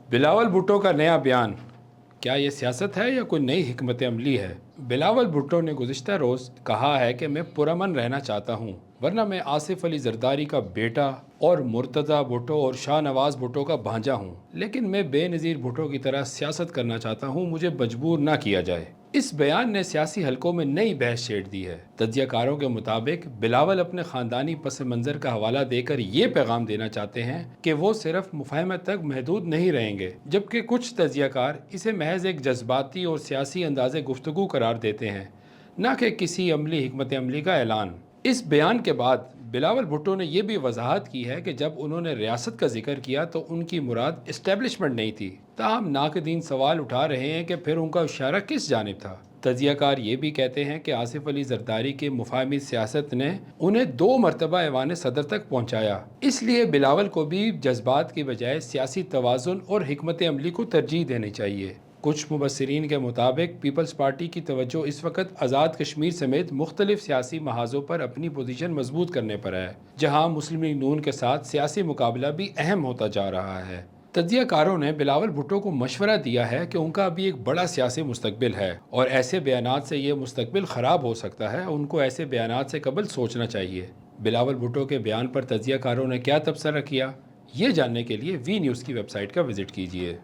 بلاول بھٹو کا نیا بیان، کیا یہ سیاست ہے یا کوئی نئی حکمت عملی ہے؟ بلاول بھٹو نے گزشتہ روز کہا ہے کہ میں پرامن رہنا چاہتا ہوں، ورنہ میں آصف علی زرداری کا بیٹا اور مرتضی بھٹو اور شاہ نواز بھٹو کا بھانجا ہوں، لیکن میں بے نظیر بھٹو کی طرح سیاست کرنا چاہتا ہوں، مجھے مجبور نہ کیا جائے۔ اس بیان نے سیاسی حلقوں میں نئی بحث چھیڑ دی ہے۔ تجزیہ کاروں کے مطابق بلاول اپنے خاندانی پس منظر کا حوالہ دے کر یہ پیغام دینا چاہتے ہیں کہ وہ صرف مفاہمت تک محدود نہیں رہیں گے، جبکہ کچھ تجزیہ کار اسے محض ایک جذباتی اور سیاسی انداز گفتگو قرار دیتے ہیں، نہ کہ کسی عملی حکمت عملی کا اعلان۔ اس بیان کے بعد بلاول بھٹو نے یہ بھی وضاحت کی ہے کہ جب انہوں نے ریاست کا ذکر کیا تو ان کی مراد اسٹیبلشمنٹ نہیں تھی، تاہم ناقدین سوال اٹھا رہے ہیں کہ پھر ان کا اشارہ کس جانب تھا۔ تجزیہ کار یہ بھی کہتے ہیں کہ آصف علی زرداری کی مفاہمی سیاست نے انہیں 2 مرتبہ ایوان صدر تک پہنچایا، اس لیے بلاول کو بھی جذبات کی بجائے سیاسی توازن اور حکمت عملی کو ترجیح دینی چاہیے۔ کچھ مبصرین کے مطابق پیپلز پارٹی کی توجہ اس وقت آزاد کشمیر سمیت مختلف سیاسی محاذوں پر اپنی پوزیشن مضبوط کرنے پر ہے، جہاں مسلم لیگ نون کے ساتھ سیاسی مقابلہ بھی اہم ہوتا جا رہا ہے۔ تجزیہ کاروں نے بلاول بھٹو کو مشورہ دیا ہے کہ ان کا ابھی ایک بڑا سیاسی مستقبل ہے اور ایسے بیانات سے یہ مستقبل خراب ہو سکتا ہے، ان کو ایسے بیانات سے قبل سوچنا چاہیے۔ بلاول بھٹو کے بیان پر تجزیہ کاروں نے کیا تبصرہ کیا، یہ جاننے کے لیے وی نیوز کی ویب سائٹ کا وزٹ کیجیے۔